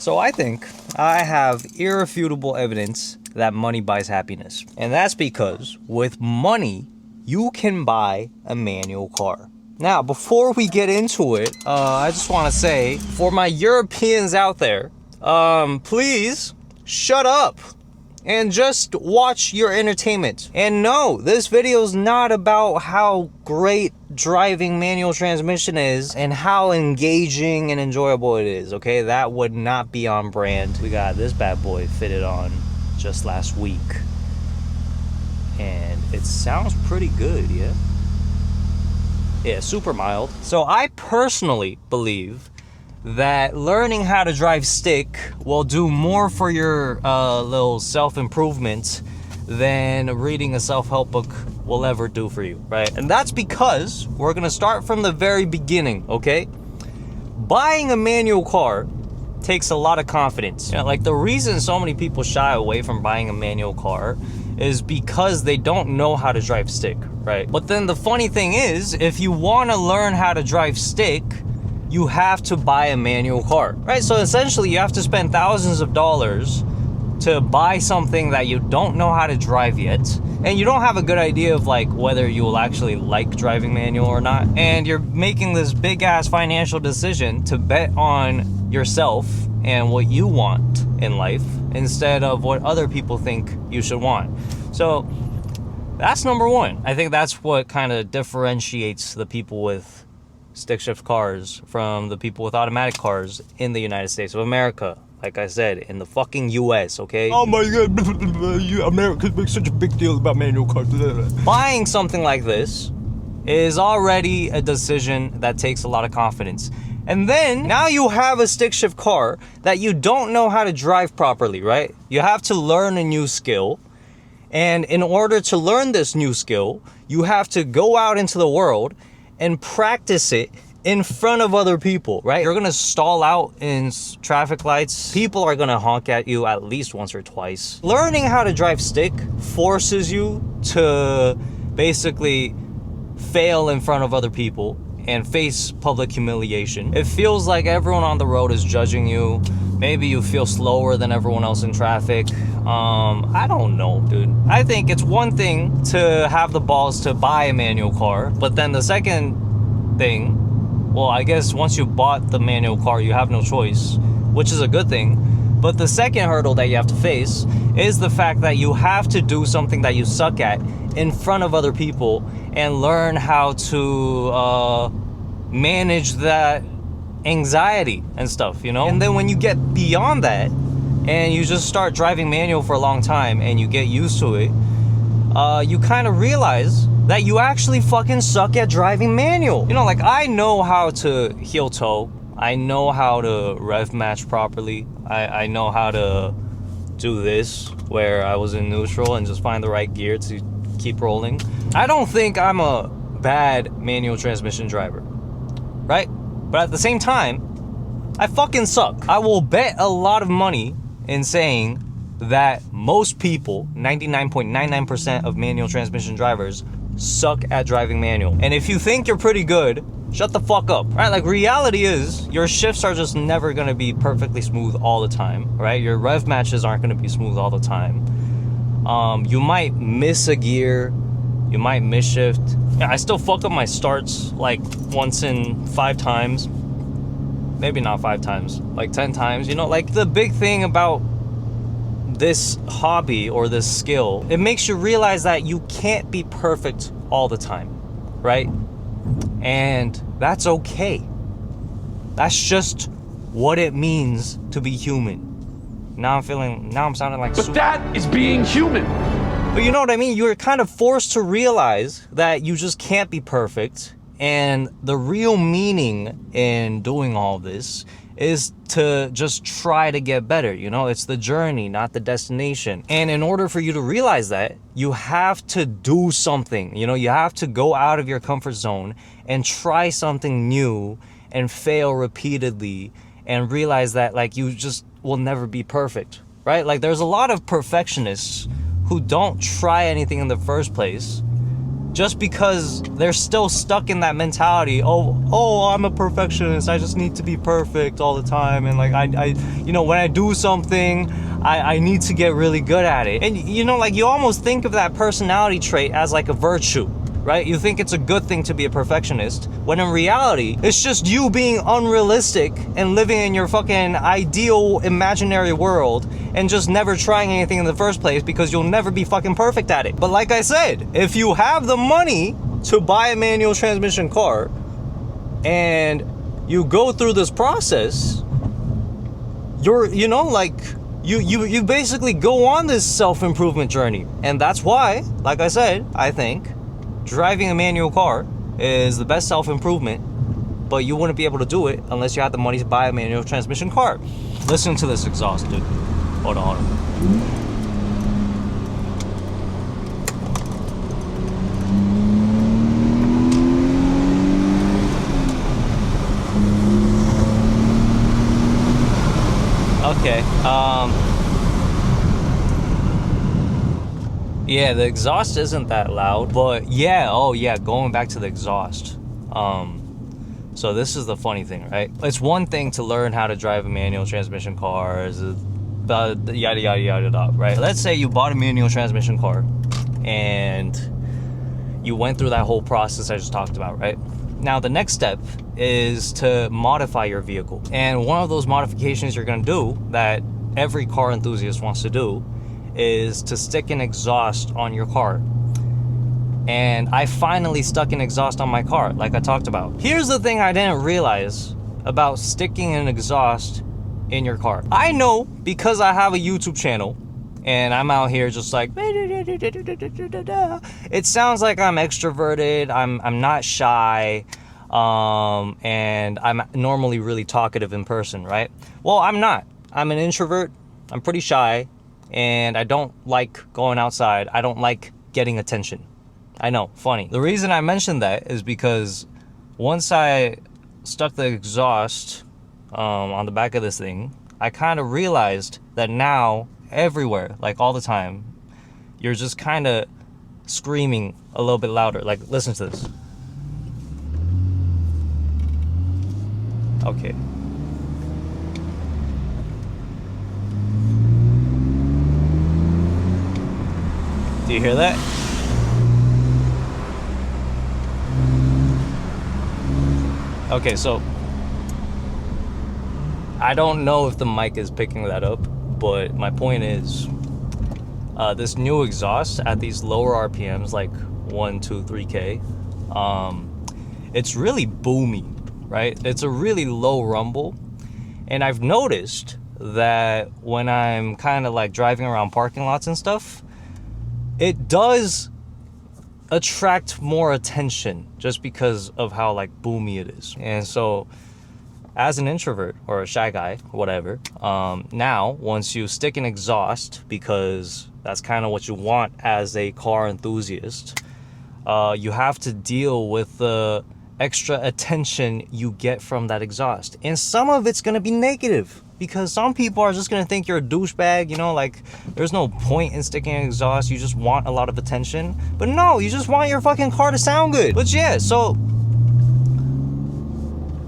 So I think I have irrefutable evidence that money buys happiness. And that's because with money, you can buy a manual car. Now, before we get into it, I just want to say, for my Europeans out there, please shut up and just watch your entertainment. And no, this video is not about how great driving manual transmission is and how engaging and enjoyable it is, okay? That would not be on brand. We got this bad boy fitted on just last week, and it sounds pretty good, yeah? Yeah, super mild. So I personally believe that learning how to drive stick will do more for your little self-improvement than reading a self-help book will ever do for you, right? And that's because we're gonna start from the very beginning, okay? Buying a manual car takes a lot of confidence. You know, like the reason so many people shy away from buying a manual car is because they don't know how to drive stick, right? But then the funny thing is, if you wanna learn how to drive stick, you have to buy a manual car, right? So essentially you have to spend thousands of dollars to buy something that you don't know how to drive yet, and you don't have a good idea of like whether you will actually like driving manual or not, and you're making this big ass financial decision to bet on yourself and what you want in life instead of what other people think you should want. So that's number one. I think that's what kind of differentiates the people with stick shift cars from the people with automatic cars in the United States of America. Like I said, in the fucking US, okay? Oh my god, Americans make such a big deal about manual cars. Buying something like this is already a decision that takes a lot of confidence. And then, now you have a stick shift car that you don't know how to drive properly, right? You have to learn a new skill. And in order to learn this new skill, you have to go out into the world and practice it in front of other people, right? You're gonna stall out in traffic lights. People are gonna honk at you at least once or twice. Learning how to drive stick forces you to basically fail in front of other people and face public humiliation. It feels like everyone on the road is judging you. Maybe you feel slower than everyone else in traffic. I don't know, dude. I think it's one thing to have the balls to buy a manual car, but then the second thing, well, I guess once you bought the manual car, you have no choice, which is a good thing. But the second hurdle that you have to face is the fact that you have to do something that you suck at in front of other people and learn how to manage that anxiety and stuff, you know? And then when you get beyond that and you just start driving manual for a long time and you get used to it, you kind of realize that you actually fucking suck at driving manual. You know, like I know how to heel toe. I know how to rev match properly. I know how to do this where I was in neutral and just find the right gear to keep rolling. I don't think I'm a bad manual transmission driver, right? But at the same time, I fucking suck. I will bet a lot of money in saying that most people, 99.99% of manual transmission drivers, suck at driving manual. And if you think you're pretty good, shut the fuck up, right? Like reality is, your shifts are just never gonna be perfectly smooth all the time, right? Your rev matches aren't gonna be smooth all the time. You might miss a gear, you might miss shift. Yeah, I still fuck up my starts like once in 5 times. Maybe not 5 times, like 10 times. You know, like the big thing about this hobby or this skill, it makes you realize that you can't be perfect all the time, right? And that's okay. That's just what it means to be human. Now I'm sounding like... But that is being human. But you know what I mean? You're kind of forced to realize that you just can't be perfect. And the real meaning in doing all this is to just try to get better. You know, it's the journey, not the destination. And in order for you to realize that, you have to do something. You know, you have to go out of your comfort zone and try something new and fail repeatedly and realize that like you just will never be perfect, right? Like there's a lot of perfectionists who don't try anything in the first place just because they're still stuck in that mentality. Oh, I'm a perfectionist, I just need to be perfect all the time, and like I you know, when I do something, I need to get really good at it. And you know, like, you almost think of that personality trait as like a virtue, right? You think it's a good thing to be a perfectionist, when in reality, it's just you being unrealistic and living in your fucking ideal imaginary world and just never trying anything in the first place because you'll never be fucking perfect at it. But like I said, if you have the money to buy a manual transmission car and you go through this process, you know, like, you basically go on this self-improvement journey. And that's why, like I said, I think driving a manual car is the best self-improvement, but you wouldn't be able to do it unless you had the money to buy a manual transmission car. Listen to this exhaust, dude. Hold on. Okay, yeah, the exhaust isn't that loud, but yeah, oh yeah, going back to the exhaust. So this is the funny thing, right? It's one thing to learn how to drive a manual transmission car, yada yada yada, right? Let's say you bought a manual transmission car and you went through that whole process I just talked about, right? Now the next step is to modify your vehicle, and one of those modifications you're going to do that every car enthusiast wants to do is to stick an exhaust on your car. And I finally stuck an exhaust on my car, like I talked about. Here's the thing I didn't realize about sticking an exhaust in your car. I know because I have a YouTube channel and I'm out here just like, it sounds like I'm extroverted, I'm not shy, and I'm normally really talkative in person, right? Well, I'm not. I'm an introvert, I'm pretty shy, and I don't like going outside. I don't like getting attention. I know, funny. The reason I mentioned that is because once I stuck the exhaust on the back of this thing, I kind of realized that now everywhere, like all the time, you're just kind of screaming a little bit louder. Like, listen to this. Okay. Do you hear that? Okay, so I don't know if the mic is picking that up, but my point is, this new exhaust at these lower RPMs, like 1, 2, 3K, it's really boomy, right? It's a really low rumble. And I've noticed that when I'm kind of like driving around parking lots and stuff, it does attract more attention just because of how like boomy it is. And so as an introvert or a shy guy, whatever, now once you stick an exhaust, because that's kind of what you want as a car enthusiast, you have to deal with the extra attention you get from that exhaust. And some of it's going to be negative, because some people are just going to think you're a douchebag, you know, like there's no point in sticking an exhaust, you just want a lot of attention. But no, you just want your fucking car to sound good. But yeah, so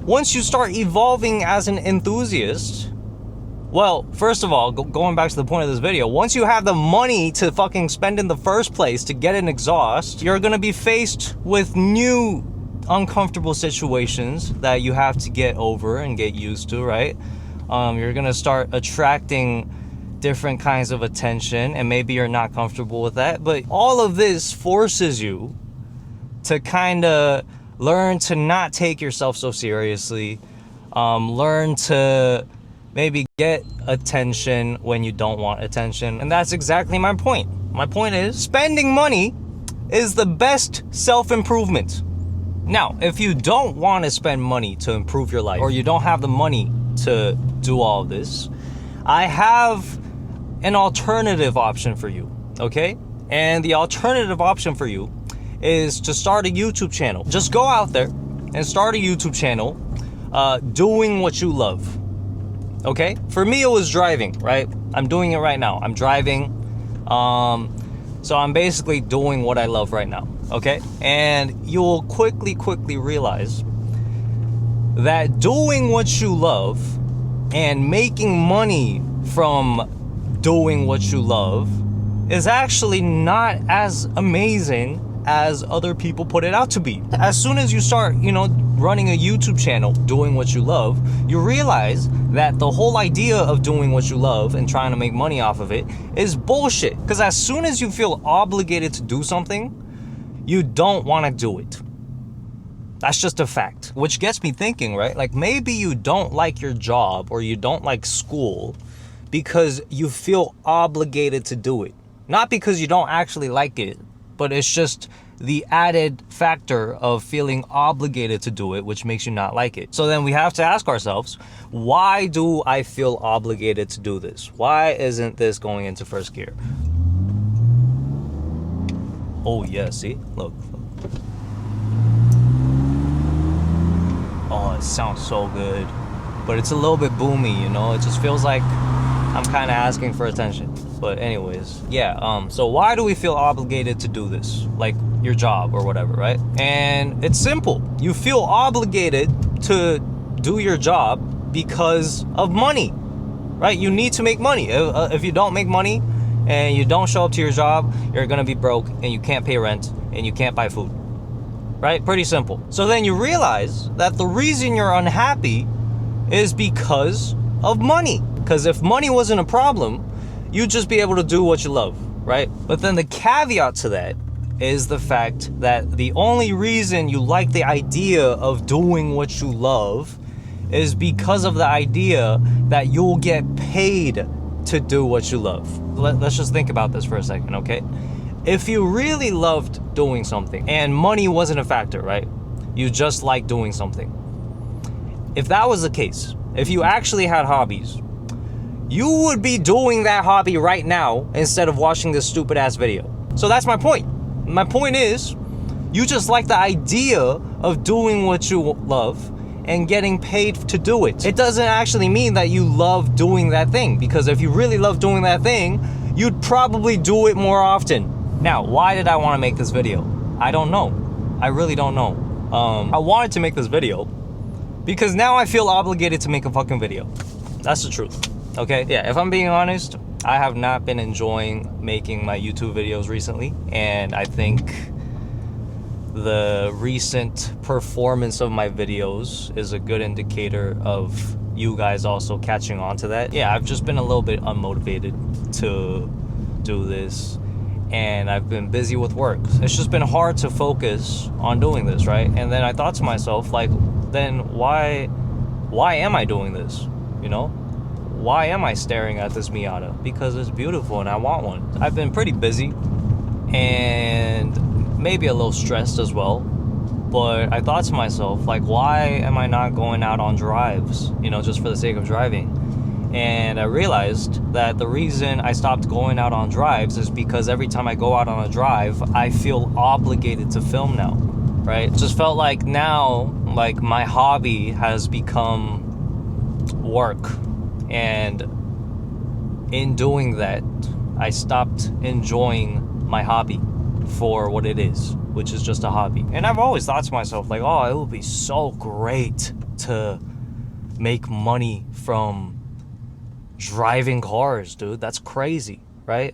once you start evolving as an enthusiast, well, first of all, going back to the point of this video, once you have the money to fucking spend in the first place to get an exhaust, you're going to be faced with new uncomfortable situations that you have to get over and get used to, right? You're gonna start attracting different kinds of attention, and maybe you're not comfortable with that, but all of this forces you to kind of learn to not take yourself so seriously, learn to maybe get attention when you don't want attention. And that's exactly my point. My point is, spending money is the best self-improvement. Now, if you don't want to spend money to improve your life, or you don't have the money to do all of this, I have an alternative option for you, okay? And the alternative option for you is to start a YouTube channel. Just go out there and start a YouTube channel doing what you love, okay? For me, it was driving, right? I'm doing it right now. I'm driving, so I'm basically doing what I love right now. okay? And you'll quickly realize that doing what you love and making money from doing what you love is actually not as amazing as other people put it out to be. As soon as you start, running a YouTube channel, doing what you love, you realize that the whole idea of doing what you love and trying to make money off of it is bullshit. Because as soon as you feel obligated to do something, you don't want to do it. That's just a fact. Which gets me thinking, right? Like, maybe you don't like your job or you don't like school because you feel obligated to do it. Not because you don't actually like it, but it's just the added factor of feeling obligated to do it, which makes you not like it. So then we have to ask ourselves, why do I feel obligated to do this? Why isn't this going into first gear? Oh yeah, see? Look. Oh, it sounds so good. But it's a little bit boomy, It just feels like I'm kind of asking for attention. But anyways, yeah, so why do we feel obligated to do this? Like your job or whatever, right? And it's simple. You feel obligated to do your job because of money, right? You need to make money. If you don't make money and you don't show up to your job, you're gonna be broke and you can't pay rent and you can't buy food, right? Pretty simple. So then you realize that the reason you're unhappy is because of money. Because if money wasn't a problem, you'd just be able to do what you love, right? But then the caveat to that is the fact that the only reason you like the idea of doing what you love is because of the idea that you'll get paid to do what you love. Let's just think about this for a second, okay? If you really loved doing something and money wasn't a factor, right? You just like doing something. If that was the case, if you actually had hobbies, you would be doing that hobby right now instead of watching this stupid ass video. So that's my point. My point is, you just like the idea of doing what you love and getting paid to do it. It doesn't actually mean that you love doing that thing, because if you really love doing that thing, you'd probably do it more often. Now, why did I want to make this video? I don't know. I really don't know. I wanted to make this video because now I feel obligated to make a fucking video. That's the truth. Okay, yeah, if I'm being honest, I have not been enjoying making my YouTube videos recently, and I think the recent performance of my videos is a good indicator of you guys also catching on to that. Yeah, I've just been a little bit unmotivated to do this, and I've been busy with work. It's just been hard to focus on doing this, right? And then I thought to myself, like, then why am I doing this, Why am I staring at this Miata? Because it's beautiful and I want one. I've been pretty busy and maybe a little stressed as well. But I thought to myself, like, why am I not going out on drives, just for the sake of driving? And I realized that the reason I stopped going out on drives is because every time I go out on a drive, I feel obligated to film now, right? It just felt like now, like, my hobby has become work. And in doing that, I stopped enjoying my hobby for what it is, which is just a hobby. And I've always thought to myself, like, oh, it would be so great to make money from driving cars, dude. That's crazy, right?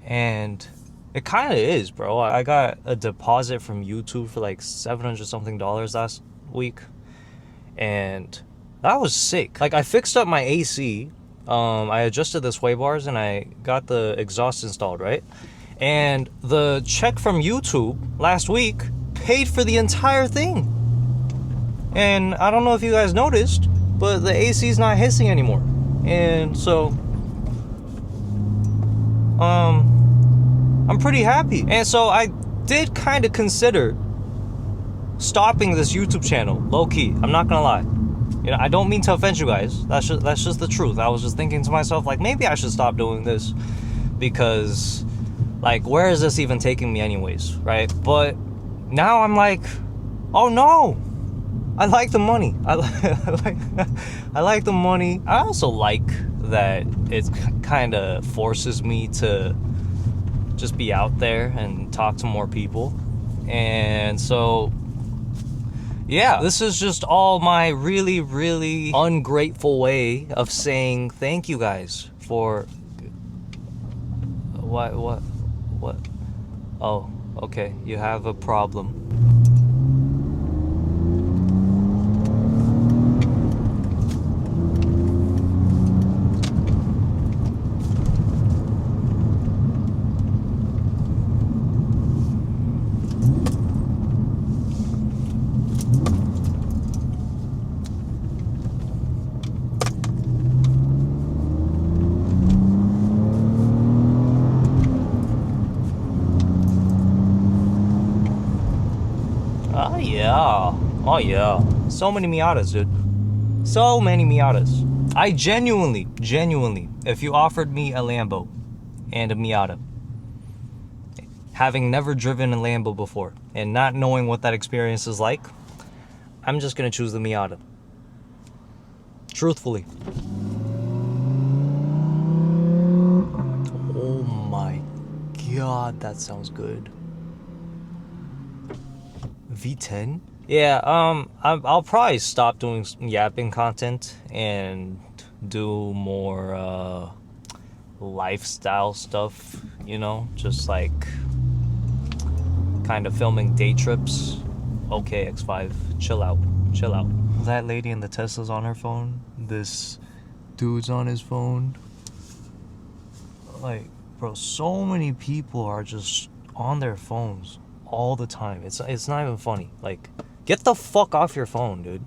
And it kind of is, bro. I got a deposit from YouTube for like $700 something last week. And that was sick. Like, I fixed up my AC. I adjusted the sway bars and I got the exhaust installed, right? And the check from YouTube last week paid for the entire thing. And I don't know if you guys noticed, but the AC is not hissing anymore. And so, I'm pretty happy. And so I did kind of consider stopping this YouTube channel, low key. I'm not gonna lie. I don't mean to offend you guys. That's just the truth. I was just thinking to myself, like, maybe I should stop doing this because, like, where is this even taking me anyways, right? But now I'm like, oh no, I like the money. I like the money. I also like that it kind of forces me to just be out there and talk to more people. And so, yeah, this is just all my really, really ungrateful way of saying thank you guys for... What? Oh, okay, you have a problem. Oh yeah. So many Miatas, dude. So many Miatas. I genuinely, if you offered me a Lambo and a Miata, having never driven a Lambo before and not knowing what that experience is like, I'm just gonna choose the Miata. Truthfully. Oh my God, that sounds good. V10? Yeah, I'll probably stop doing yapping content and do more lifestyle stuff, you know, just like kind of filming day trips. Okay, X5, chill out. That lady in the Tesla's on her phone. This dude's on his phone. Like, bro, so many people are just on their phones all the time. It's not even funny. Like, get the fuck off your phone, dude.